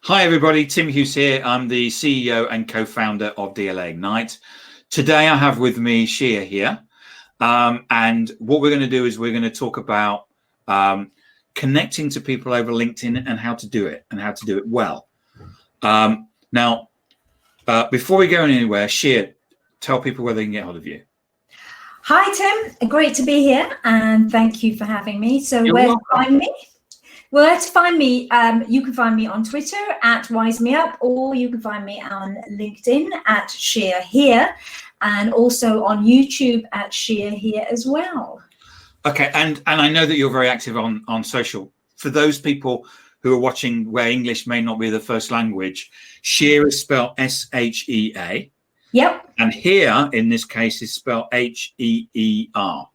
Hi everybody, Tim Hughes here. I'm the CEO and co-founder of DLA Ignite. Today I have with me Shia here. And what we're going to do is we're going to talk about connecting to people over LinkedIn and how to do it and how to do it well. Now, before we go anywhere, Shia, tell people where they can get hold of you. Hi Tim, great to be here and thank you for having me. So where to find me? Where to find me? You can find me on Twitter at WiseMeUp, or you can find me on LinkedIn at Shia Here, and also on YouTube at Shia Here as well. Okay, and I know that you're very active on social. For those people who are watching where English may not be the first language, Shia is spelled S-H-E-A. Yep. And here, in this case, is spelled H-E-E-R.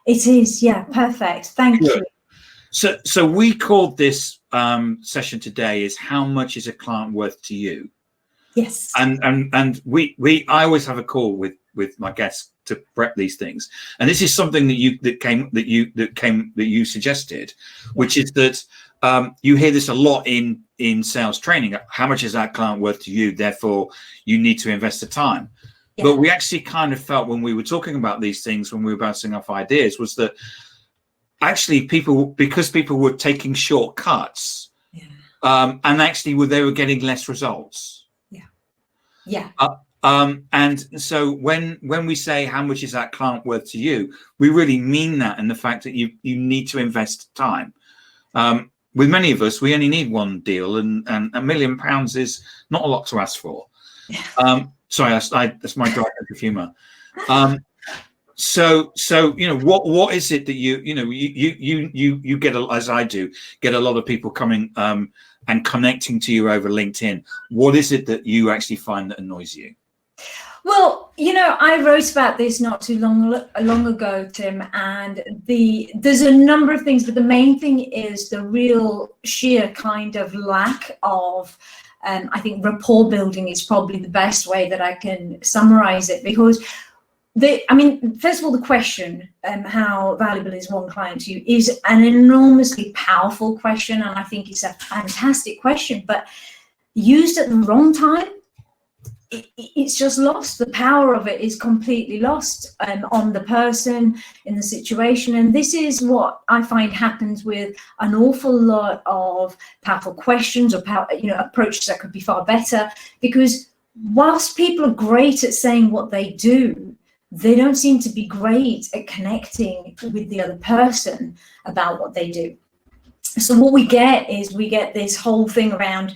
It is, yeah, perfect. Thank you. So we called this session today is how much is a client worth to you? Yes. And I always have a call with my guests to prep these things. And this is something that you suggested, which is that you hear this a lot in sales training. How much is that client worth to you? Therefore, you need to invest the time. Yeah. But we actually kind of felt when we were talking about these things, when we were bouncing off ideas, was that actually because people were taking shortcuts, yeah. And actually they were getting less results. Yeah. Yeah. And so when we say how much is that client worth to you, we really mean that in the fact that you need to invest time. With many of us, we only need one deal, and £1 million is not a lot to ask for. Yeah. Sorry, that's my dry sense of humor. So what is it that you get, as I do, get a lot of people coming and connecting to you over LinkedIn. What is it that you actually find that annoys you? Well, I wrote about this not too long ago, Tim, and there's a number of things, but the main thing is the real sheer kind of lack of, I think rapport building is probably the best way that I can summarize it, because first of all, the question, how valuable is one client to you, is an enormously powerful question, and I think it's a fantastic question, but used at the wrong time, it's just lost. The power of it is completely lost on the person, in the situation, and this is what I find happens with an awful lot of powerful questions or approaches that could be far better, because whilst people are great at saying what they do, they don't seem to be great at connecting with the other person about what they do. So what we get is this whole thing around,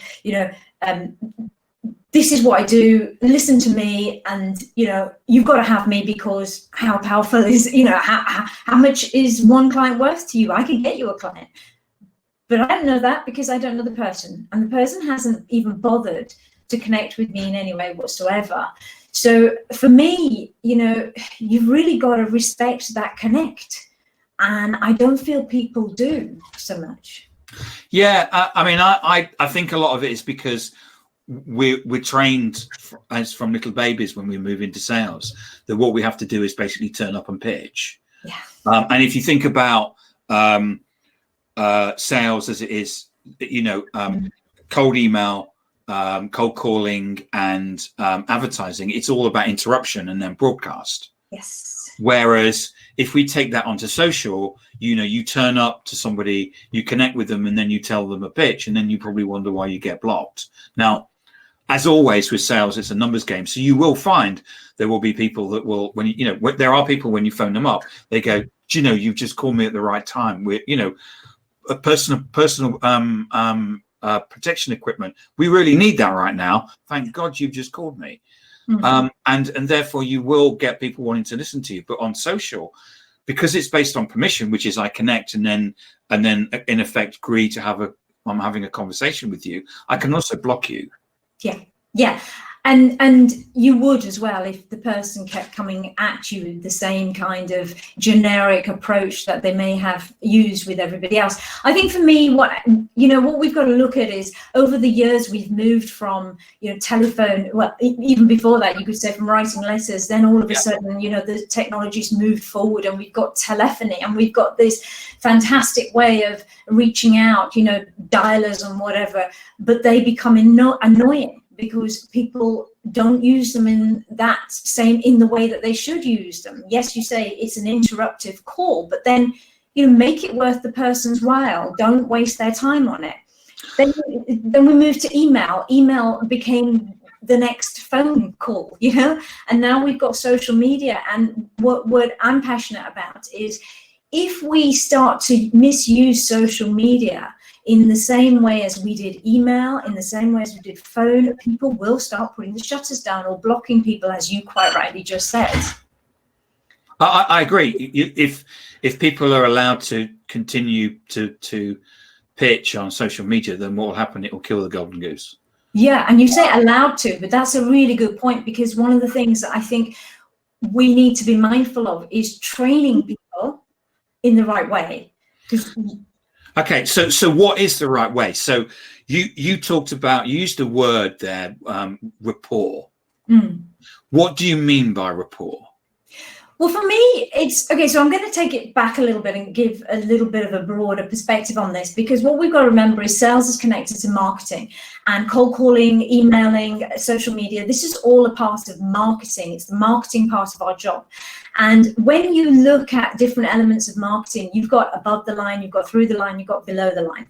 this is what I do, listen to me, and, you've got to have me because how powerful is, how much is one client worth to you? I can get you a client. But I don't know that because I don't know the person. And the person hasn't even bothered to connect with me in any way whatsoever. So for me, you've really got to respect that connect. And I don't feel people do so much. Yeah, I think a lot of it is because we're trained as from little babies when we move into sales, that what we have to do is basically turn up and pitch. Yeah. And if you think about sales as it is, cold email, cold calling and advertising, it's all about interruption and then broadcast. Yes. Whereas if we take that onto social, you turn up to somebody, you connect with them, and then you tell them a pitch, and then you probably wonder why you get blocked. Now, as always with sales, it's a numbers game. So you will find there will be people that will, there are people when you phone them up, they go, you've just called me at the right time. We're, a personal protection equipment. We really need that right now. Thank God you've just called me. Mm-hmm. And therefore you will get people wanting to listen to you. But on social, because it's based on permission, which is I connect and then in effect agree to I'm having a conversation with you, I can also block you. Yeah. and you would as well if the person kept coming at you with the same kind of generic approach that they may have used with everybody else. I think for me, what we've got to look at is over the years we've moved from telephone, well, even before that you could say from writing letters, then all of a sudden the technology's moved forward and we've got telephony and we've got this fantastic way of reaching out, dialers and whatever, but they become annoying because people don't use them in the way that they should use them. Yes, you say it's an interruptive call, but then make it worth the person's while. Don't waste their time on it. Then we moved to email. Email became the next phone call, and now we've got social media. And what I'm passionate about is if we start to misuse social media in the same way as we did email, in the same way as we did phone, people will start putting the shutters down or blocking people, as you quite rightly just said. I agree. If people are allowed to continue to pitch on social media, then what will happen? It will kill the golden goose. Yeah, and you say allowed to, but that's a really good point, because one of the things that I think we need to be mindful of is training people in the right way. Okay, so what is the right way? So you used the word there, rapport. What do you mean by rapport? Well, for me, it's okay. So I'm going to take it back a little bit and give a little bit of a broader perspective on this, because what we've got to remember is sales is connected to marketing, and cold calling, emailing, social media. This is all a part of marketing. It's the marketing part of our job. And when you look at different elements of marketing, you've got above the line, you've got through the line, you've got below the line.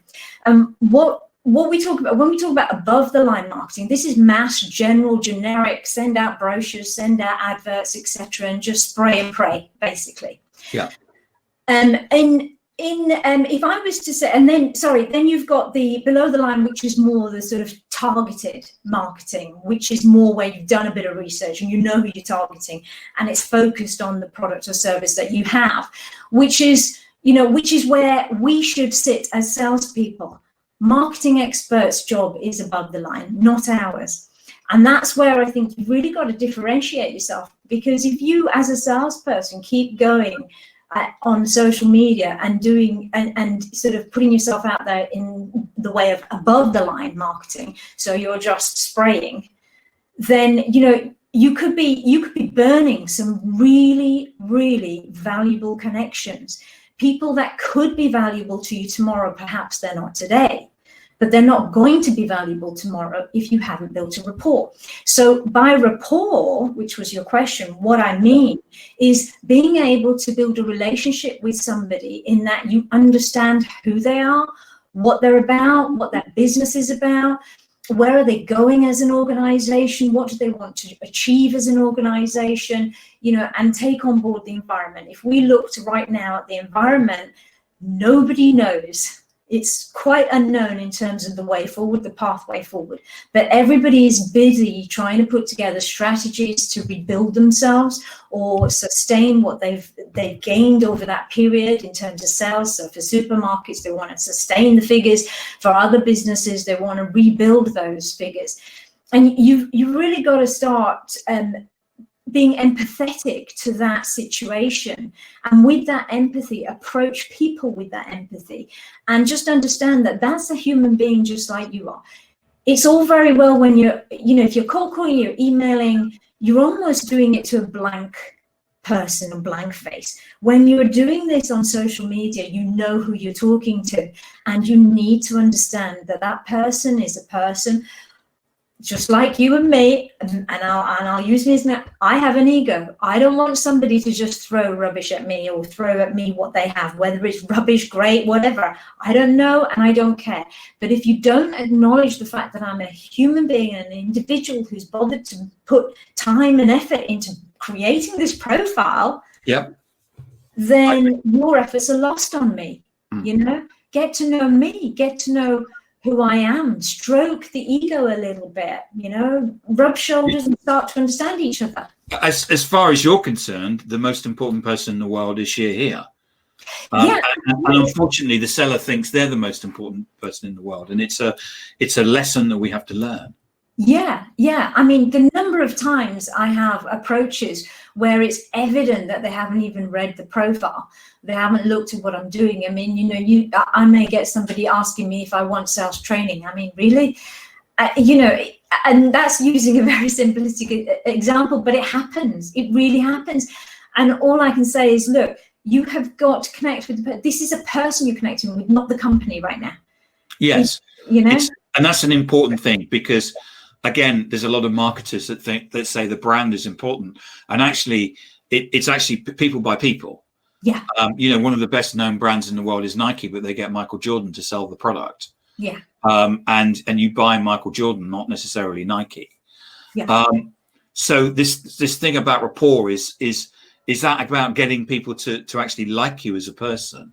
What we talk about when we talk about above the line marketing, this is mass, general, generic, send out brochures, send out adverts, etc., and just spray and pray, basically. Yeah. If I was to say, then you've got the below the line, which is more the sort of targeted marketing, which is more where you've done a bit of research and you know who you're targeting, and it's focused on the product or service that you have, which is where we should sit as salespeople. Marketing experts' job is above the line, not ours. And that's where I think you've really got to differentiate yourself, because if you as a salesperson keep going on social media and doing and sort of putting yourself out there in the way of above the line marketing, so you're just spraying, then you could be burning some really, really valuable connections. People that could be valuable to you tomorrow, perhaps they're not today, but they're not going to be valuable tomorrow if you haven't built a rapport. So by rapport, which was your question, what I mean is being able to build a relationship with somebody in that you understand who they are, what they're about, what that business is about, where are they going as an organization, what do they want to achieve as an organization, and take on board the environment. If we looked right now at the environment, nobody knows. It's quite unknown in terms of the way forward, the pathway forward. But everybody is busy trying to put together strategies to rebuild themselves or sustain what they've gained over that period in terms of sales. So for supermarkets, they want to sustain the figures. For other businesses, they want to rebuild those figures. And you've really got to start being empathetic to that situation, and with that empathy approach people with that empathy, and just understand that that's a human being just like you are. It's all very well when you're if you're cold calling, you're emailing, you're almost doing it to a blank person, a blank face. When you're doing this on social media, you know who you're talking to, and you need to understand that that person is a person just like you and me, and I'll use me as an, I have an ego. I don't want somebody to just throw rubbish at me or throw at me what they have, whether it's rubbish, great, whatever. I don't know and I don't care. But if you don't acknowledge the fact that I'm a human being, an individual who's bothered to put time and effort into creating this profile, then your efforts are lost on me. Get to know me, get to know who I am, stroke the ego a little bit, rub shoulders and start to understand each other. As far as you're concerned, the most important person in the world is she here. And unfortunately, the seller thinks they're the most important person in the world, and it's a lesson that we have to learn. Yeah. I mean, the number of times I have approaches where it's evident that they haven't even read the profile. They haven't looked at what I'm doing. I mean, I may get somebody asking me if I want sales training. I mean, really? And that's using a very simplistic example, but it happens. It really happens. And all I can say is, look, you have got to connect with this is a person you're connecting with, not the company right now. Yes. And that's an important thing, because again, there's a lot of marketers that say the brand is important, and actually it's actually people by people. Yeah. One of the best known brands in the world is Nike, but they get Michael Jordan to sell the product. Yeah. And you buy Michael Jordan, not necessarily Nike. Yeah. So this thing about rapport is that about getting people to actually like you as a person?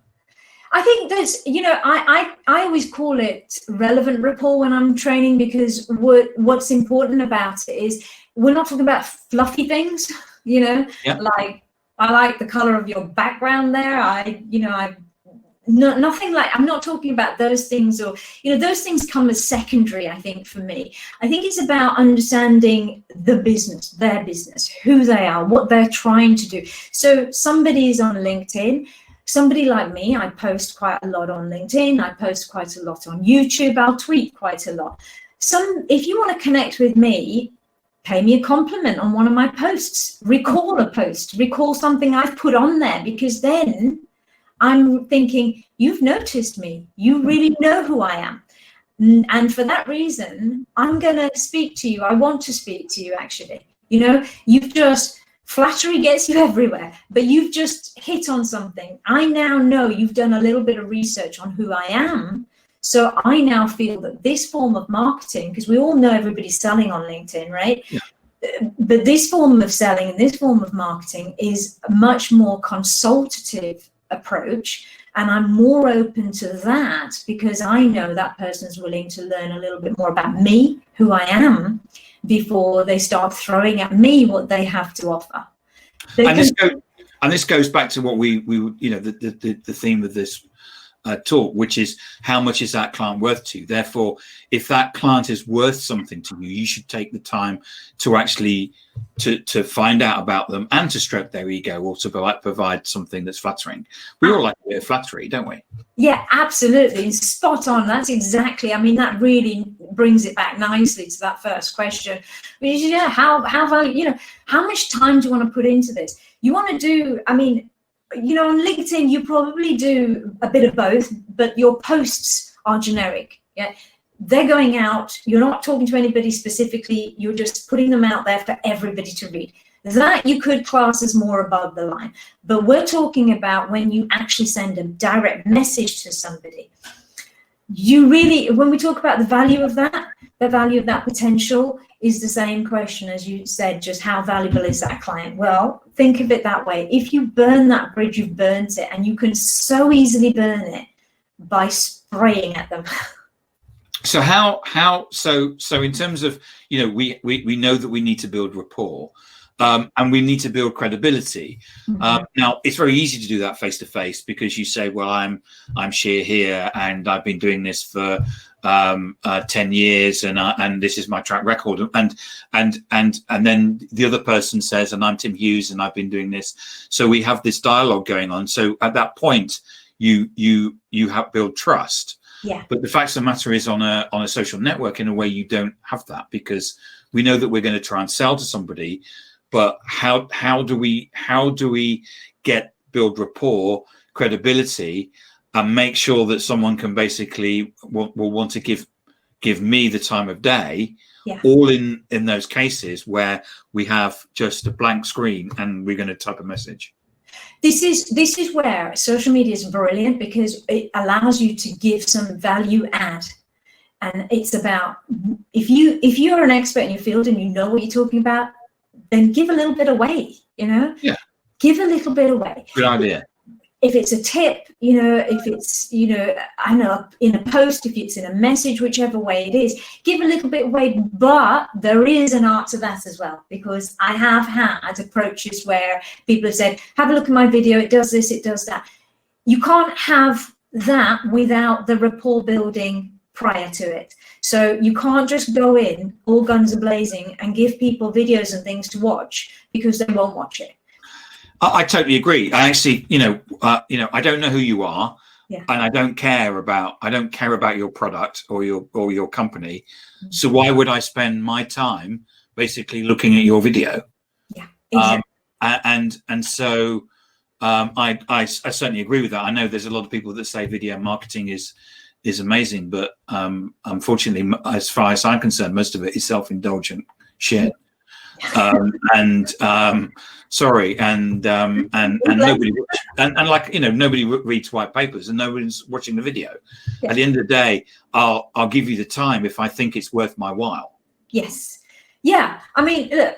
I think there's, I always call it relevant rapport when I'm training, because what's important about it is we're not talking about fluffy things, like I like the color of your background there. Nothing like, I'm not talking about those things, or, those things come as secondary, I think, for me. I think it's about understanding the business, their business, who they are, what they're trying to do. So somebody is on LinkedIn. Somebody like me, I post quite a lot on LinkedIn. I post quite a lot on YouTube. I'll tweet quite a lot. If you want to connect with me, pay me a compliment on one of my posts. Recall a post. Recall something I've put on there, because then I'm thinking, you've noticed me. You really know who I am. And for that reason, I'm going to speak to you. I want to speak to you, actually. Flattery gets you everywhere, but you've just hit on something. I now know you've done a little bit of research on who I am. So I now feel that this form of marketing, because we all know everybody's selling on LinkedIn, right? Yeah. But this form of selling and this form of marketing is a much more consultative approach. And I'm more open to that, because I know that person's willing to learn a little bit more about me, who I am, before they start throwing at me what they have to offer. And this goes back to what we the theme of this talk, which is how much is that client worth to you. Therefore, if that client is worth something to you, you should take the time to actually to find out about them and to stroke their ego, or to provide something that's flattering. We all like a bit of flattery, don't we? Yeah, absolutely. Spot on. That's exactly. I mean, that really brings it back nicely to that first question, which is, how much time do you want to put into this? You want to do, I mean, on LinkedIn, you probably do a bit of both, but your posts are generic. Yeah, they're going out. You're not talking to anybody specifically. You're just putting them out there for everybody to read. That you could class as more above the line. But we're talking about when you actually send a direct message to somebody. When we talk about the value of that potential is the same question as you said, just how valuable is that client? Well, think of it that way. If you burn that bridge, you've burnt it, and you can so easily burn it by spraying at them. So so in terms of, we know that we need to build rapport. And we need to build credibility. Mm-hmm. Now, it's very easy to do that face to face, because you say, well, I'm Sheer here, and I've been doing this for 10 years, and this is my track record. And then the other person says, and I'm Tim Hughes, and I've been doing this. So we have this dialogue going on. So at that point, you have build trust. Yeah. But the fact of the matter is, on a social network, in a way, you don't have that, because we know that we're going to try and sell to somebody. But how do we build rapport, credibility, and make sure that someone can basically will want to give me the time of day? Yeah. All in those cases where we have just a blank screen and we're going to type a message. This is where social media is brilliant, because it allows you to give some value add. And it's about, if you're an expert in your field and you know what you're talking about, then give a little bit away, Yeah. Give a little bit away. Good idea. If it's a tip, if it's, I know, in a post, if it's in a message, whichever way it is, give a little bit away. But there is an art to that as well, because I have had approaches where people have said, have a look at my video. It does this, it does that. You can't have that without the rapport building prior to it. So you can't just go in all guns a-blazing and give people videos and things to watch, because they won't watch it. I totally agree. I actually, I don't know who you are, Yeah. and I don't care about your product or your company. So why would I spend my time basically looking at your video? Yeah, exactly. And so I certainly agree with that. I know there's a lot of people that say video marketing is amazing, but unfortunately, as far as I'm concerned, most of it is self-indulgent shit. Sorry, and nobody nobody reads white papers, and nobody's watching the video. Yeah. At the end of the day, I'll give you the time if I think it's worth my while. Yes. Yeah. I mean, look,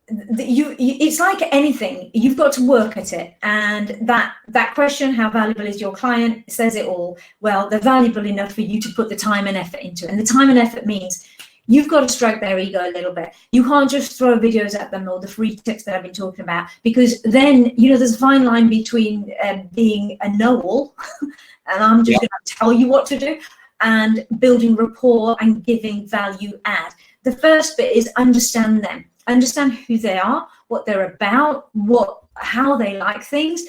it's like anything. You've got to work at it, and that question, how valuable is your client, says it all. Well, they're valuable enough for you to put the time and effort into it, and the time and effort means you've got to stroke their ego a little bit. You can't just throw videos at them or the free tips that I've been talking about, because then, there's a fine line between being a know-all and I'm just going to tell you what to do, and building rapport and giving value add. The first bit is understand them, understand who they are, what they're about, how they like things,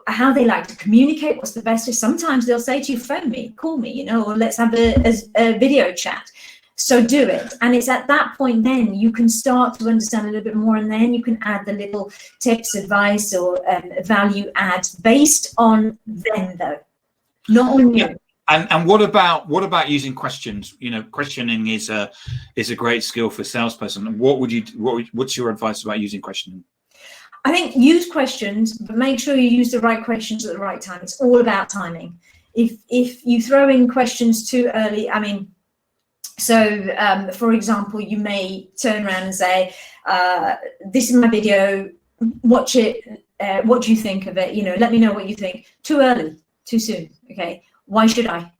how they like to communicate, what's the best. Sometimes they'll say to you, phone me, call me, or let's have a video chat. So do it. And it's at that point then you can start to understand a little bit more, and then you can add the little tips, advice, or value adds based on them, though, not on you. And what about using questions? Questioning is a great skill for a salesperson. And what's your advice about using questioning? I think use questions, but make sure you use the right questions at the right time. It's all about timing. If you throw in questions too early, so, for example, you may turn around and say, this is my video, watch it, what do you think of it? Let me know what you think. Too early, too soon, okay? Why should I?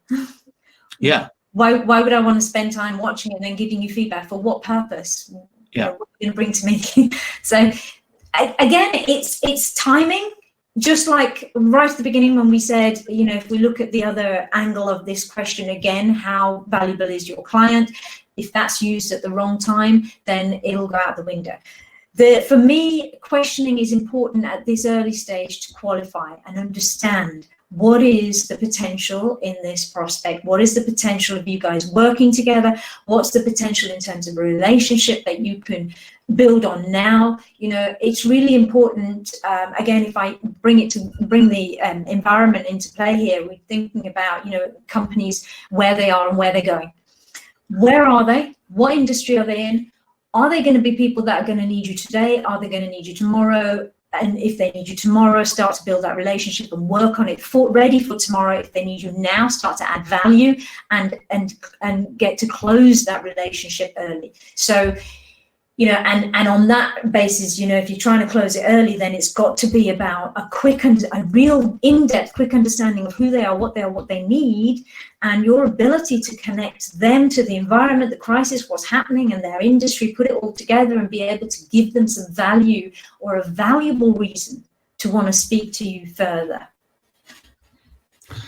Yeah. Why would I want to spend time watching it and then giving you feedback? For what purpose? Yeah. What are you going to bring to me? So, again, it's timing. Just like right at the beginning when we said, if we look at the other angle of this question again, how valuable is your client? If that's used at the wrong time, then it'll go out the window. For me, questioning is important at this early stage to qualify and understand what is the potential in this prospect? What is the potential of you guys working together? What's the potential in terms of a relationship that you can build on now? It's really important. Again, if I bring the environment into play here, we're thinking about, companies, where they are and where they're going. Where are they? What industry are they in? Are they going to be people that are going to need you today? Are they going to need you tomorrow? And if they need you tomorrow, start to build that relationship and work on it ready for tomorrow. If they need you now, start to add value and get to close that relationship early. So, and on that basis, if you're trying to close it early, then it's got to be about a real in-depth, quick understanding of who they are, what they need, and your ability to connect them to the environment, the crisis, what's happening in their industry, put it all together and be able to give them some value or a valuable reason to want to speak to you further.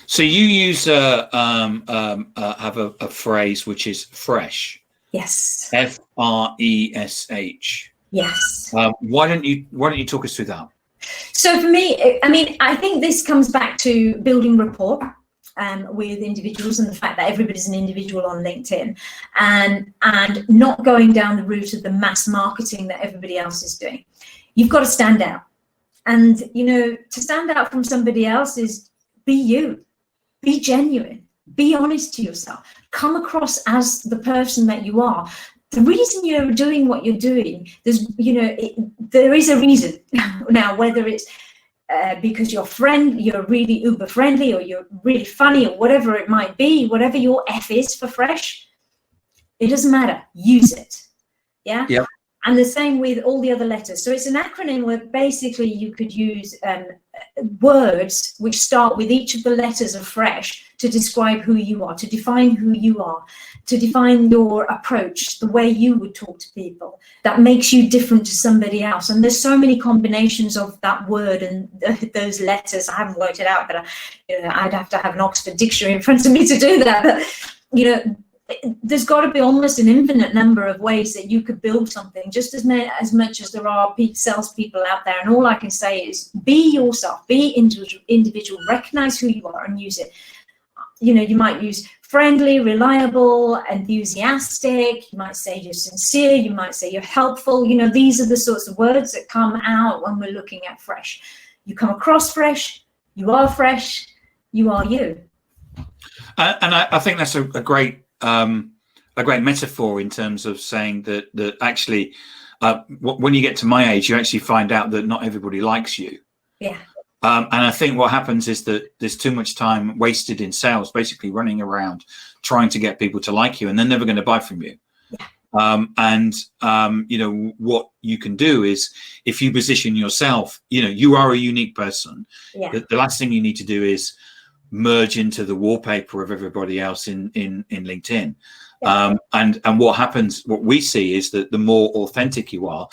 So you use have a phrase which is fresh. Yes. Fresh. Yes. Why don't you talk us through that? So for me, I think this comes back to building rapport with individuals, and the fact that everybody's an individual on LinkedIn, and not going down the route of the mass marketing that everybody else is doing. You've got to stand out, and to stand out from somebody else is be you, be genuine, be honest to yourself, come across as the person that you are. The reason you're doing what you're doing, there is a reason. Now, whether it's because you're really uber friendly, or you're really funny, or whatever it might be, whatever your F is for fresh, it doesn't matter. Use it. Yeah. Yeah. And the same with all the other letters. So it's an acronym where basically you could use words which start with each of the letters of fresh to describe who you are, to define who you are, to define your approach, the way you would talk to people that makes you different to somebody else. And there's so many combinations of that word and those letters. I haven't worked it out, but I'd have to have an Oxford dictionary in front of me to do that. But you know, there's got to be almost an infinite number of ways that you could build something, just as much as there are salespeople out there. And all I can say is be yourself, be individual, recognize who you are and use it. You know, you might use friendly, reliable, enthusiastic. You might say you're sincere. You might say you're helpful. You know, these are the sorts of words that come out when we're looking at fresh. You come across fresh. You are fresh. You are you. And I think that's a great metaphor in terms of saying that actually, when you get to my age, you actually find out that not everybody likes you. Yeah. And I think what happens is that there's too much time wasted in sales, basically running around trying to get people to like you, and they're never going to buy from you. Yeah. You know, what you can do is, if you position yourself, you know, you are a unique person. Yeah. The last thing you need to do is merge into the wallpaper of everybody else in LinkedIn. Yeah. And what happens, what we see is that the more authentic you are,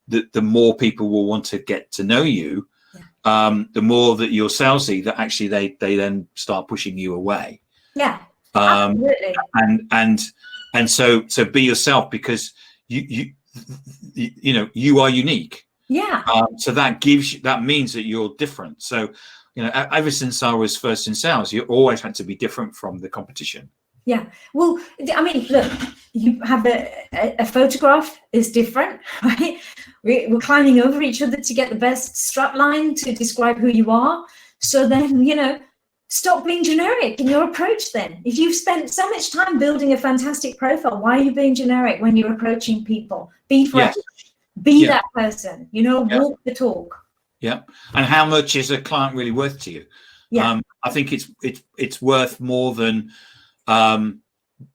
the more people will want to get to know you. The more that you're salesy, that actually they then start pushing you away. Yeah. Absolutely. And so be yourself, because you know, you are unique. Yeah. So that means that you're different. So, you know, ever since I was first in sales, you always had to be different from the competition. Yeah. Well, I mean, look, you have a photograph is different, right? We're climbing over each other to get the best strap line to describe who you are. So then, you know, stop being generic in your approach then. If you've spent so much time building a fantastic profile, why are you being generic when you're approaching people? Be fresh. Be that person, you know, walk the talk. Yeah. And how much is a client really worth to you? Yeah. I think it's worth more than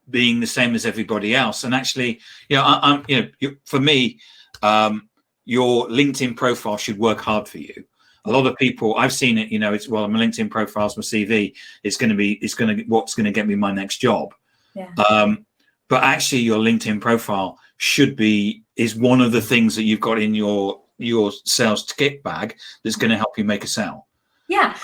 being the same as everybody else. And actually, you know, for me, your LinkedIn profile should work hard for you. A lot of people, I've seen it, you know, it's, well, my LinkedIn profile's my CV. What's going to get me my next job. Yeah. But actually your LinkedIn profile is one of the things that you've got in your sales kit bag that's going to help you make a sale. Yeah.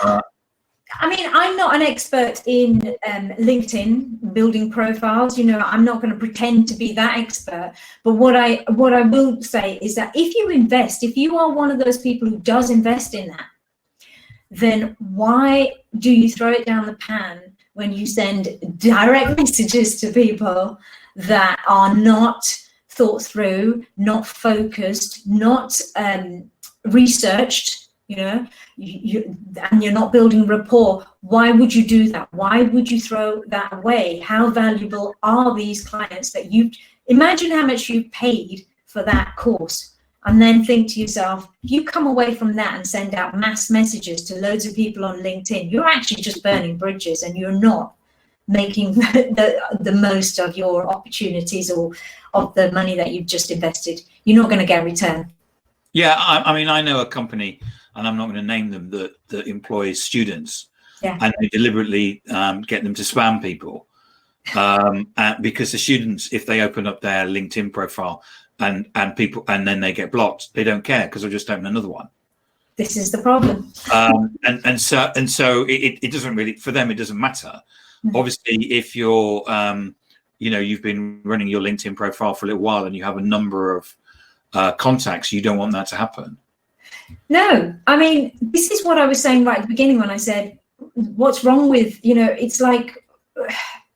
I mean, I'm not an expert in LinkedIn building profiles. You know, I'm not going to pretend to be that expert. But what I will say is that if you are one of those people who does invest in that, then why do you throw it down the pan when you send direct messages to people that are not thought through, not focused, not researched? You know, and you're not building rapport. Why would you do that? Why would you throw that away? How valuable are these clients that imagine how much you paid for that course, and then think to yourself, if you come away from that and send out mass messages to loads of people on LinkedIn, you're actually just burning bridges, and you're not making the most of your opportunities or of the money that you've just invested. You're not going to get a return. Yeah, I mean, I know a company, and I'm not going to name them, that employs students, and they deliberately get them to spam people, because the students, if they open up their LinkedIn profile and then they get blocked, they don't care, because they'll just open another one. This is the problem. And so it doesn't really, for them, it doesn't matter. Mm-hmm. Obviously, if you're you know, you've been running your LinkedIn profile for a little while and you have a number of contacts, you don't want that to happen. No, I mean, this is what I was saying right at the beginning when I said, what's wrong with, you know, it's like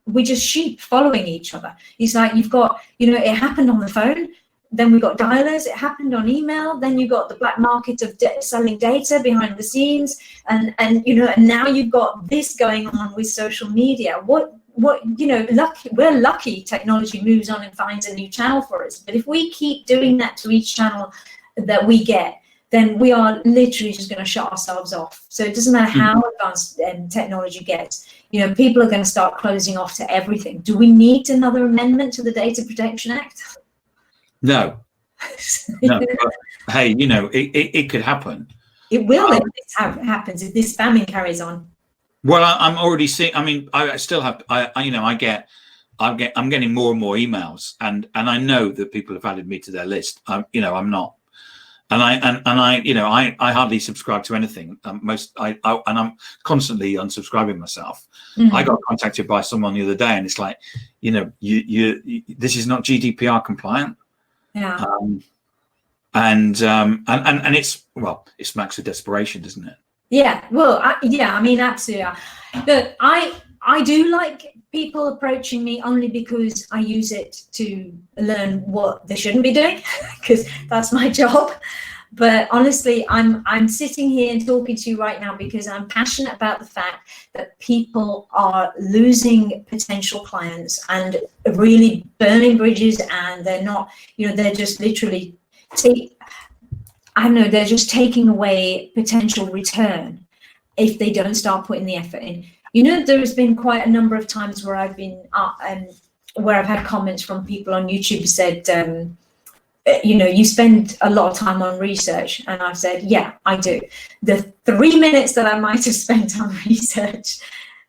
we're just sheep following each other. It's like you've got, you know, it happened on the phone, then we got dialers, it happened on email, then you got the black market of selling data behind the scenes, and you know, and now you've got this going on with social media. What you know, we're lucky technology moves on and finds a new channel for us. But if we keep doing that to each channel that we get, then we are literally just going to shut ourselves off. So it doesn't matter how advanced technology gets, you know, people are going to start closing off to everything. Do we need another amendment to the Data Protection Act? No. No. But, hey, you know, it could happen. It will if this happens, if this spamming carries on. Well, I'm already seeing. I mean, I still have. You know, I'm getting more and more emails, and I know that people have added me to their list. You know, I'm not. I you know, I hardly subscribe to anything. And I'm constantly unsubscribing myself. I got contacted by someone the other day, and it's like, you know, you this is not GDPR compliant. Yeah. And it's, well, it smacks of desperation, doesn't it? Yeah. Well, I mean, absolutely. Look, I do like people approaching me only because I use it to learn what they shouldn't be doing, because that's my job. But honestly, I'm sitting here and talking to you right now because I'm passionate about the fact that people are losing potential clients and really burning bridges, and they're not, you know, they're just literally they're just taking away potential return if they don't start putting the effort in. You know, there's been quite a number of times where I've been where I've had comments from people on YouTube who said, you know, you spend a lot of time on research, and I've said, yeah, I do. The 3 minutes that I might have spent on research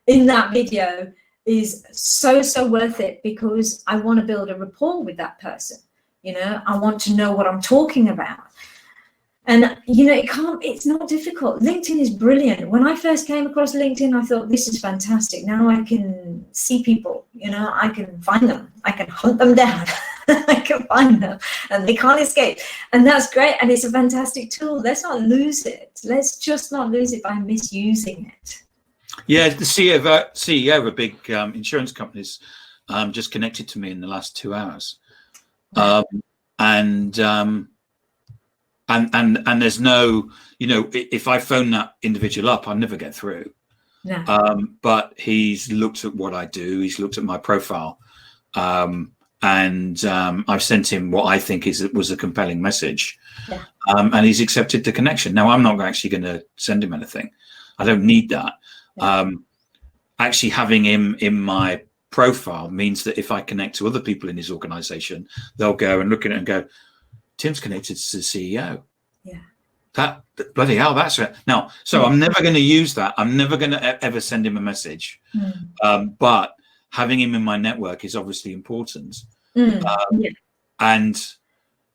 in that video is so worth it, because I want to build a rapport with that person. You know, I want to know what I'm talking about. And, you know, it's not difficult. LinkedIn is brilliant. When I first came across LinkedIn, I thought, this is fantastic. Now I can see people, you know, I can find them. I can hunt them down. I can find them and they can't escape. And that's great. And it's a fantastic tool. Let's not lose it. Let's just not lose it by misusing it. Yeah, the CEO of a big insurance company's just connected to me in the last 2 hours. And there's no, you know, if I phone that individual up, I'll never get through. No. But he's looked at what I do. He's looked at my profile, and I've sent him what I think was a compelling message. Yeah. And he's accepted the connection. Now, I'm not actually going to send him anything. I don't need that. Yeah. Actually, having him in my profile means that if I connect to other people in his organization, they'll go and look at it and go, Tim's connected to the CEO. Yeah. That bloody hell, that's it. Now, so I'm never going to use that. I'm never going to ever send him a message. But having him in my network is obviously important. Yeah. And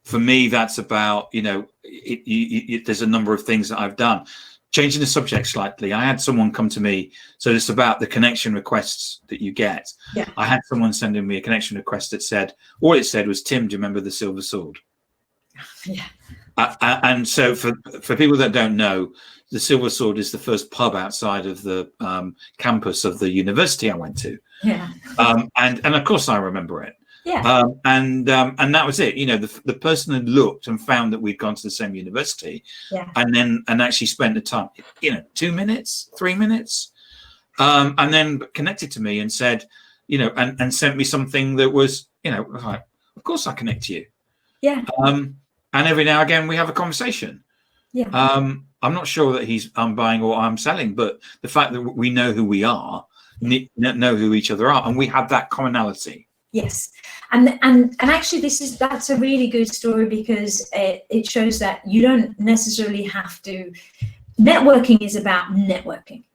for me, that's about, you know, there's a number of things that I've done. Changing the subject slightly, I had someone come to me. So it's about the connection requests that you get. Yeah. I had someone sending me a connection request that said, all it said was, Tim, do you remember the Silver Sword? Yeah. And so for people that don't know, the Silver Sword is the first pub outside of the campus of the university I went to. Yeah. And of course I remember it. Yeah. And that was it. You know, the person had looked and found that we'd gone to the same university. Yeah. And actually spent the time, you know, 2 minutes, 3 minutes, and then connected to me and said, you know, and sent me something that was, you know, like, of course I connect to you. Yeah. And every now and again we have a conversation. Yeah. I'm not sure that I'm buying or I'm selling, but the fact that we know who we are, know who each other are, and we have that commonality. Yes, and actually that's a really good story, because it shows that you don't necessarily have to. Networking is about networking.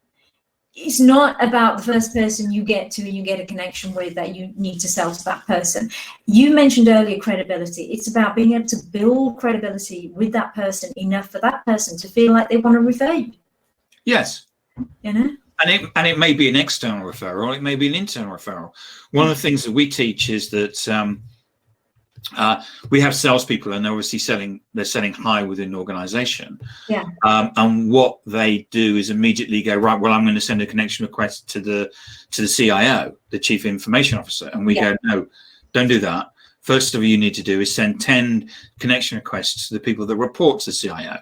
It's not about the first person you get to and you get a connection with that you need to sell to that person. You mentioned earlier credibility. It's about being able to build credibility with that person enough for that person to feel like they want to refer you. Yes. You know? And it may be an external referral, it may be an internal referral. One of the things that we teach is that we have salespeople, and they're obviously selling high within the organization. Yeah. And what they do is immediately go, right, well, I'm going to send a connection request to the CIO, the Chief Information Officer. And we go, no, don't do that. First of all, you need to do is send 10 connection requests to the people that report to the CIO.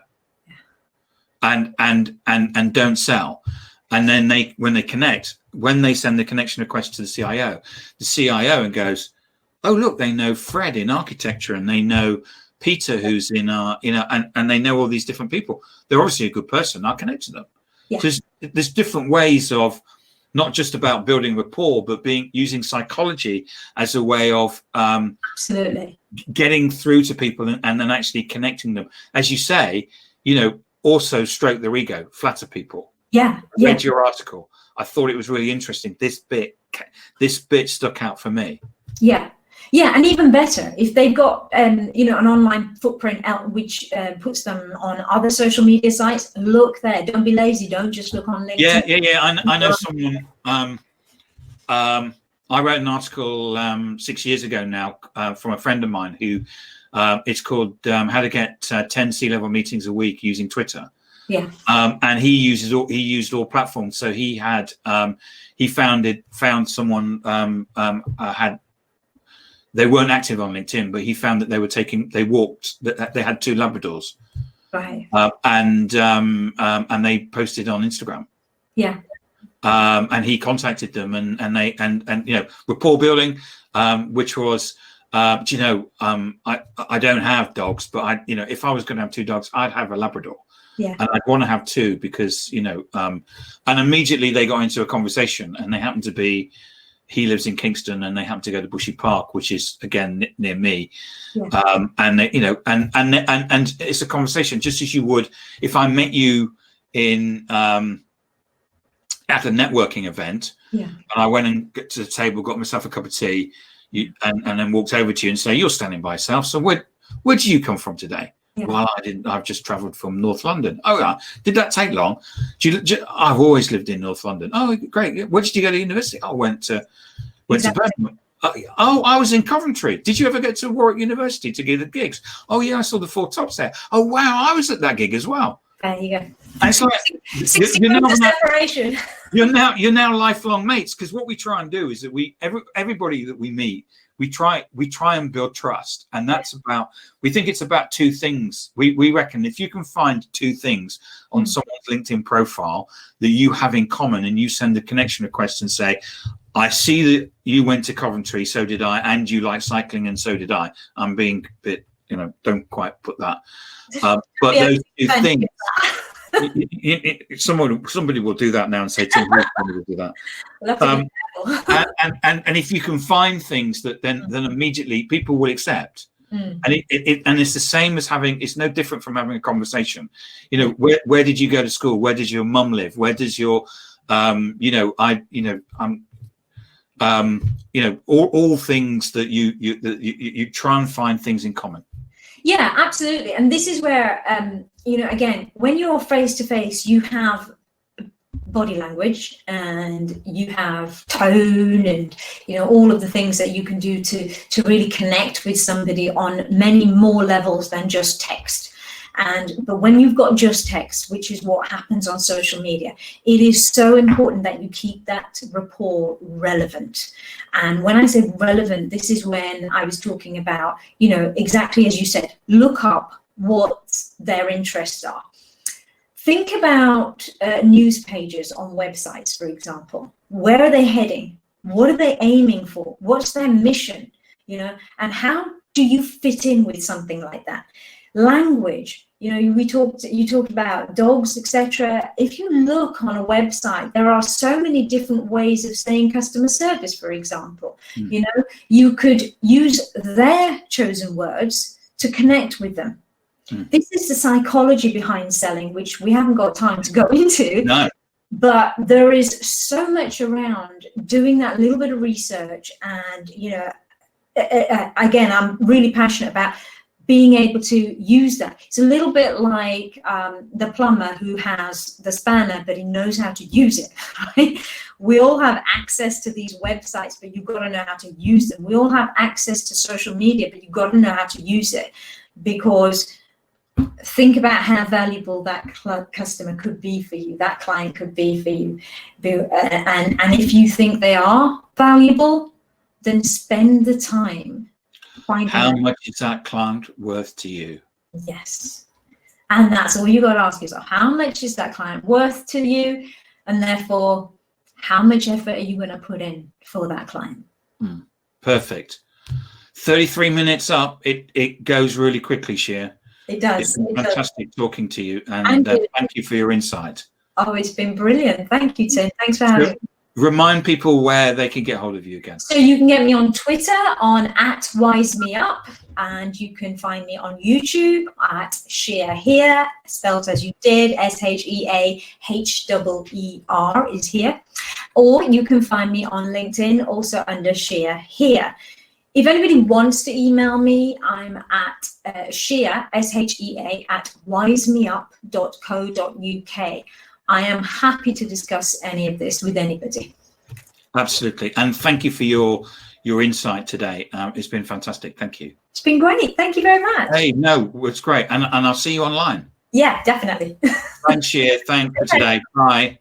Yeah. And don't sell. And then when they send the connection request to the CIO and goes, oh, look, they know Fred in architecture, and they know Peter who's in and they know all these different people. They're obviously a good person. I'll connect to them. Yeah. So there's different ways of not just about building rapport, but using psychology as a way of absolutely getting through to people and then actually connecting them. As you say, you know, also stroke their ego, flatter people. Yeah. I read your article. I thought it was really interesting. This bit stuck out for me. Yeah. Yeah, and even better, if they've got an online footprint out which puts them on other social media sites, look there. Don't be lazy. Don't just look on LinkedIn. Yeah. I know someone. I wrote an article 6 years ago now from a friend of mine who it's called "How to Get 10 C-Level Meetings a Week Using Twitter." Yeah. And he used all platforms. So he had found someone had. They weren't active on LinkedIn, but he found that they had 2 Labradors, Right. and they posted on Instagram. Yeah. And he contacted them, and rapport building, which was, I don't have dogs, but if I was going to have 2 dogs, I'd have a Labrador. Yeah. And I'd want to have 2 because, and immediately they got into a conversation, and they happened to be. He lives in Kingston, and they happen to go to Bushy Park, which is again near me. Yeah. And they, and it's a conversation, just as you would if I met you in at a networking event. Yeah. And I went and got to the table, got myself a cup of tea, and then walked over to you and say, "You're standing by yourself. So where do you come from today?" Yeah. Well, I didn't. I've just travelled from North London. Oh, yeah. Did that take long? I've always lived in North London. Oh, great. Where did you go to university? I went to Birmingham. I was in Coventry. Did you ever go to Warwick University to get the gigs? Oh, yeah, I saw the 4 Tops there. Oh, wow, I was at that gig as well. There you go. And it's like 60 months of separation. You're now lifelong mates, because what we try and do is that everybody that we meet, we try and build trust, and we think it's about 2 things. We reckon if you can find 2 things on someone's LinkedIn profile that you have in common, and you send a connection request and say, "I see that you went to Coventry, so did I, and you like cycling, and so did I." I'm being a bit, don't quite put that, but those 2 things. Somebody will do that now and say, "Tim will do that." And if you can find things that then immediately people will accept, and it's the same as it's no different from having a conversation. Where did you go to school? Where did your mum live? Where does your all things that you try and find things in common. Yeah, absolutely. And this is where, again, when you're face to face, you have body language and you have tone and, all of the things that you can do to really connect with somebody on many more levels than just text. But when you've got just text, which is what happens on social media, it is so important that you keep that rapport relevant. And when I say relevant, this is when I was talking about, exactly as you said, look up what their interests are. Think about news pages on websites, for example. Where are they heading? What are they aiming for? What's their mission? And how do you fit in with something like that? Language. You talked about dogs, etc. If you look on a website, there are so many different ways of saying customer service, for example. You could use their chosen words to connect with them. This is the psychology behind selling, which we haven't got time to go into. No. But there is so much around doing that little bit of research. And, again, I'm really passionate about being able to use that. It's a little bit like the plumber who has the spanner, but he knows how to use it, right? We all have access to these websites, but you've got to know how to use them. We all have access to social media, but you've got to know how to use it, because think about how valuable that customer could be for you, that client could be for you. And if you think they are valuable, then spend the time. How much is that client worth to you? Yes. And that's all you got to ask yourself. How much is that client worth to you? And therefore, how much effort are you going to put in for that client? Perfect. 33 minutes up. It goes really quickly, Shia. It does. It's fantastic talking to you. And thank you for your insight. Oh, it's been brilliant. Thank you, Tim. Thanks for having me. Remind people where they can get hold of you again. So you can get me on Twitter on @WiseMeUp, and you can find me on YouTube at Shea Here, spelled as you did, SHEAHEER is here. Or you can find me on LinkedIn also under Shea Here. if anybody wants to email me, I'm at Shea, SHEA, at wisemeup.co.uk. I am happy to discuss any of this with anybody. Absolutely. And thank you for your insight today. It's been fantastic. Thank you. It's been great. Thank you very much. Hey, no, it's great. And I'll see you online. Yeah, definitely. Thanks, Shea. Thanks for today. Bye.